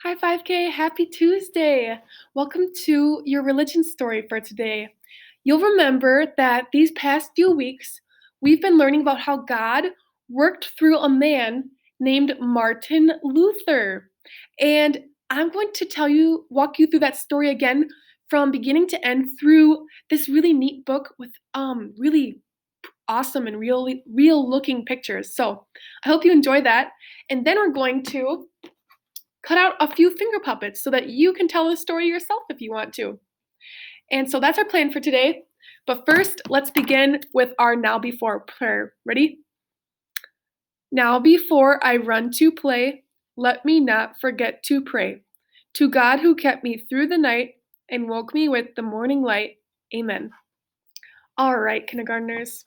Hi, 5K. Happy Tuesday. Welcome to your religion story for today. You'll remember that these past few weeks, we've been learning about how God worked through a man named Martin Luther. And I'm going to walk you through that story again from beginning to end through this really neat book with really awesome and real looking pictures. So I hope you enjoy that. And then we're going to cut out a few finger puppets so that you can tell the story yourself if you want to. And so that's our plan for today. But first, let's begin with our now before prayer. Ready? Now before I run to play, let me not forget to pray. To God who kept me through the night and woke me with the morning light. Amen. All right, kindergartners.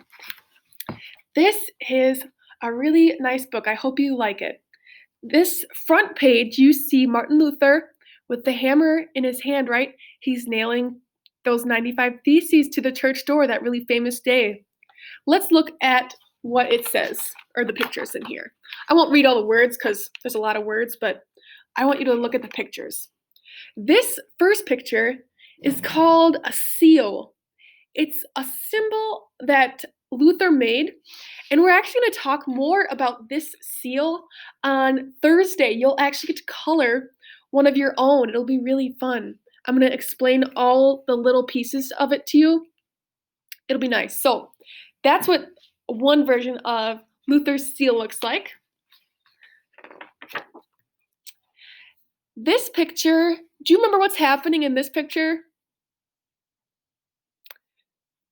This is a really nice book. I hope you like it. This front page, you see Martin Luther with the hammer in his hand, right? He's nailing those 95 Theses to the church door that really famous day. Let's look at what it says, or the pictures in here. I won't read all the words because there's a lot of words, but I want you to look at the pictures. This first picture is called a seal. It's a symbol that Luther made, and we're actually going to talk more about this seal on Thursday. You'll actually get to color one of your own. It'll be really fun. I'm going to explain all the little pieces of it to you. It'll be nice. So that's what one version of Luther's seal looks like. This picture, do you remember what's happening in this picture?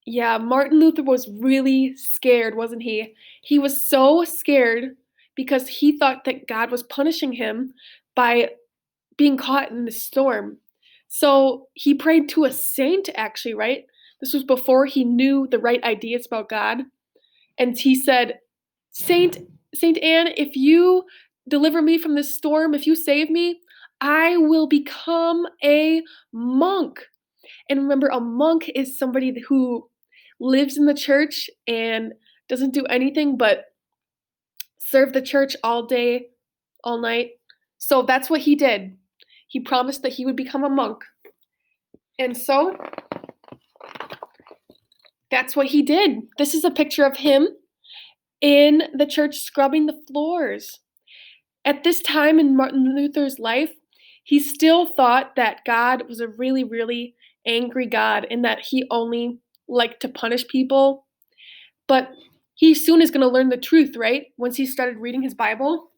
Yeah, Martin Luther was really scared, wasn't he? He was so scared because he thought that God was punishing him by being caught in the storm. So he prayed to a saint, actually, right? This was before he knew the right ideas about God. And he said, Saint Saint Anne, if you deliver me from this storm, if you save me, I will become a monk. And remember, a monk is somebody who lives in the church and doesn't do anything but serve the church all day, all night. So that's what he did. He promised that he would become a monk. And so that's what he did. This is a picture of him in the church scrubbing the floors. At this time in Martin Luther's life, he still thought that God was a really angry God and that he only liked to punish people. But he soon is going to learn the truth, right? Once he started reading his Bible.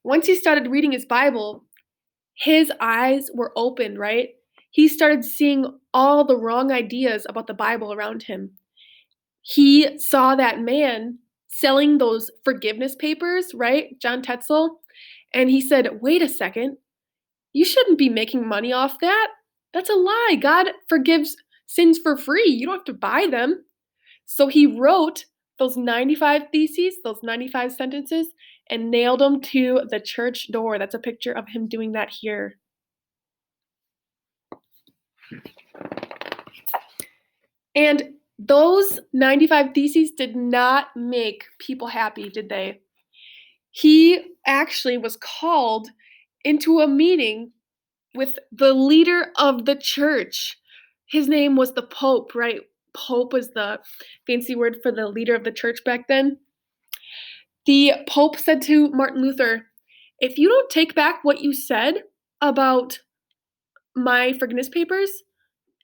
Once he started reading his Bible, his eyes were opened, right? He started seeing all the wrong ideas about the Bible around him. He saw that man selling those forgiveness papers, right? John Tetzel. And he said, wait a second, you shouldn't be making money off that. That's a lie. God forgives sins for free. You don't have to buy them. So he wrote those 95 theses, those 95 sentences, and nailed them to the church door. That's a picture of him doing that here. And those 95 theses did not make people happy, did they? He actually was called into a meeting with the leader of the church. His name was the Pope, right? Pope was the fancy word for the leader of the church back then. The Pope said to Martin Luther, if you don't take back what you said about my forgiveness papers,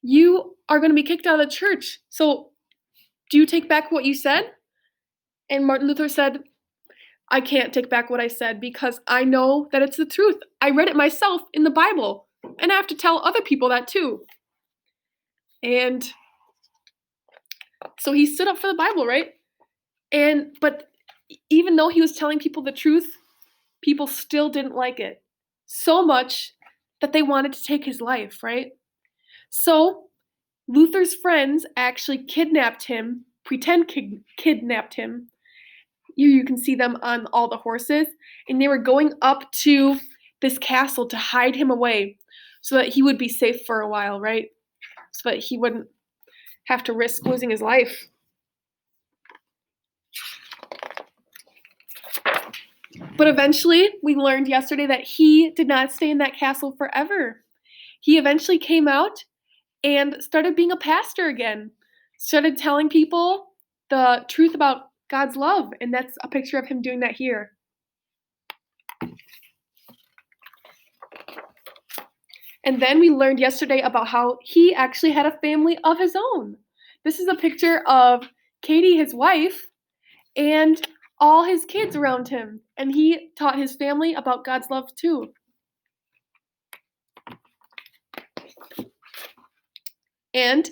you are going to be kicked out of the church. So, do you take back what you said? And Martin Luther said, I can't take back what I said because I know that it's the truth. I read it myself in the Bible, and I have to tell other people that too. And so he stood up for the Bible, right? But even though he was telling people the truth, people still didn't like it so much that they wanted to take his life, right? So Luther's friends actually kidnapped him, kidnapped him. You can see them on all the horses, and they were going up to this castle to hide him away so that he would be safe for a while, right? So that he wouldn't have to risk losing his life. But eventually, we learned yesterday that he did not stay in that castle forever. He eventually came out and started being a pastor again, started telling people the truth about God's love, and that's a picture of him doing that here. And then we learned yesterday about how he actually had a family of his own. This is a picture of Katie, his wife, and all his kids around him. And he taught his family about God's love too. And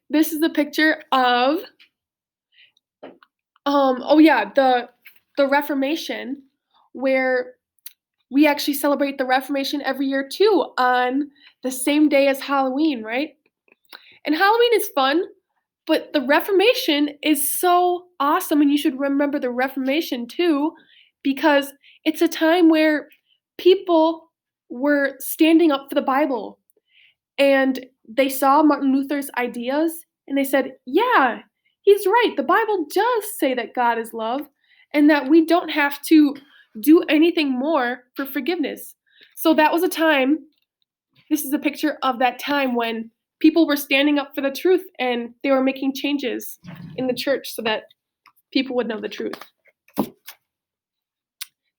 this is a picture of, the Reformation, where we actually celebrate the Reformation every year too, on the same day as Halloween, right? And Halloween is fun, but the Reformation is so awesome, and you should remember the Reformation too, because it's a time where people were standing up for the Bible, and they saw Martin Luther's ideas, and they said, yeah, he's right. The Bible does say that God is love, and that we don't have to do anything more for forgiveness. So that was a time, this is a picture of that time when people were standing up for the truth, and they were making changes in the church so that people would know the truth.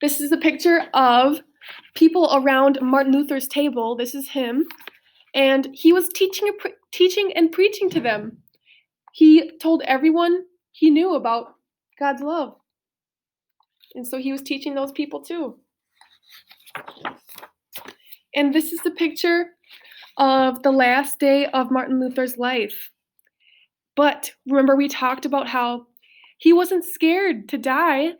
This is a picture of people around Martin Luther's table. This is him, and he was teaching and preaching to them. He told everyone he knew about God's love, and so he was teaching those people too. And this is the picture of the last day of Martin Luther's life. But remember, we talked about how he wasn't scared to die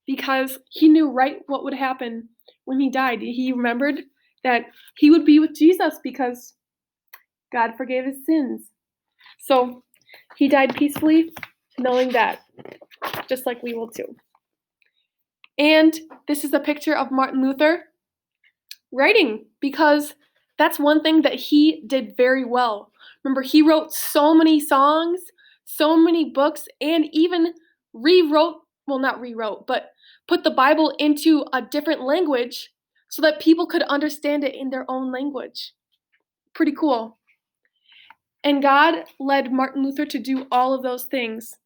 because he knew right what would happen when he died. He remembered that he would be with Jesus because God forgave his sins. So he died peacefully, knowing that, just like we will too. And this is a picture of Martin Luther writing, because that's one thing that he did very well. Remember, he wrote so many songs, so many books, and even not rewrote, but put the Bible into a different language so that people could understand it in their own language. Pretty cool. And God led Martin Luther to do all of those things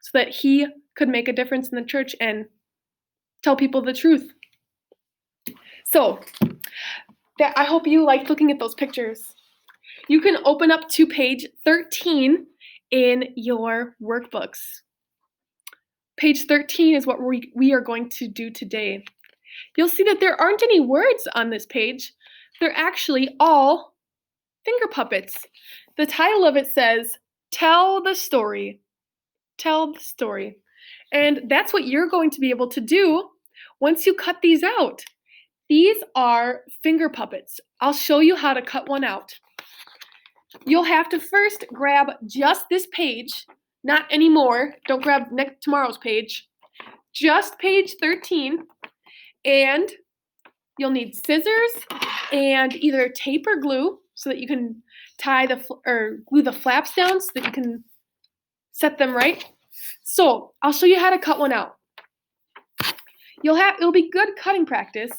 so that he could make a difference in the church and tell people the truth. So, I hope you liked looking at those pictures. You can open up to page 13 in your workbooks. Page 13 is what we are going to do today. You'll see that there aren't any words on this page. They're actually all finger puppets. The title of it says, Tell the Story. Tell the story. And that's what you're going to be able to do once you cut these out. These are finger puppets. I'll show you how to cut one out. You'll have to first grab just this page, not anymore. Don't grab tomorrow's page. Just page 13, and you'll need scissors and either tape or glue so that you can glue the flaps down so that you can set them right. So I'll show you how to cut one out. It'll be good cutting practice.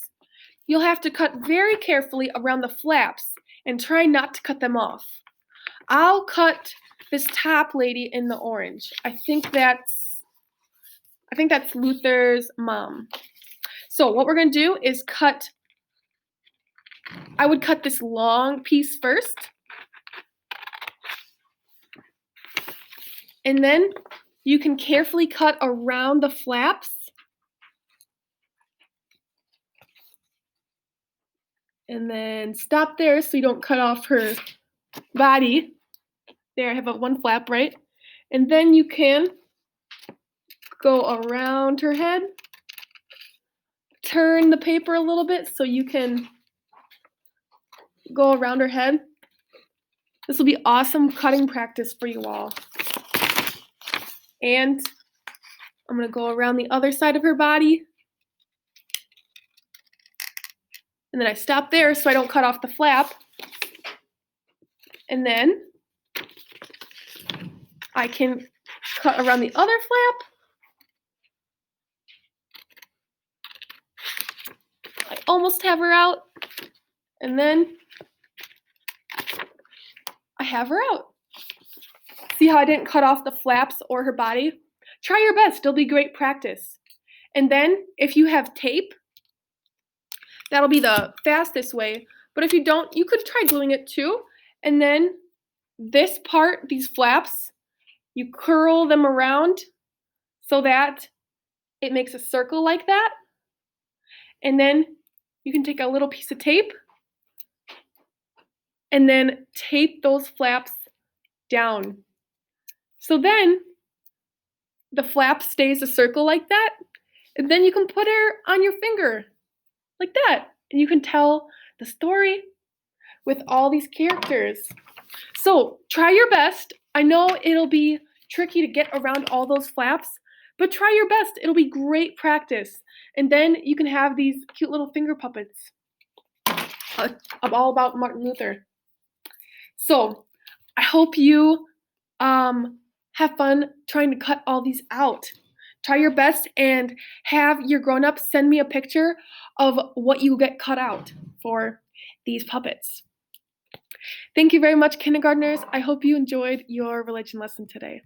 You'll have to cut very carefully around the flaps and try not to cut them off. I'll cut this top lady in the orange. I think that's Luther's mom. So what we're going to do is I would cut this long piece first. And then you can carefully cut around the flaps. And then stop there so you don't cut off her body. There, I have one flap, right? And then you can go around her head. Turn the paper a little bit so you can go around her head. This will be awesome cutting practice for you all. And I'm going to go around the other side of her body. And then I stop there so I don't cut off the flap. And then I can cut around the other flap. almost have her out. And then I have her out. See how I didn't cut off the flaps or her body? Try your best, it'll be great practice. And then if you have tape, that'll be the fastest way. But if you don't, you could try gluing it too. And then this part, these flaps, you curl them around so that it makes a circle like that. And then you can take a little piece of tape and then tape those flaps down. So then the flap stays a circle like that, and then you can put her on your finger like that, and you can tell the story with all these characters. So try your best. I know it'll be tricky to get around all those flaps, but try your best. It'll be great practice. And then you can have these cute little finger puppets. I'm all about Martin Luther. So I hope you have fun trying to cut all these out. Try your best and have your grown-ups send me a picture of what you get cut out for these puppets. Thank you very much, kindergartners. I hope you enjoyed your religion lesson today.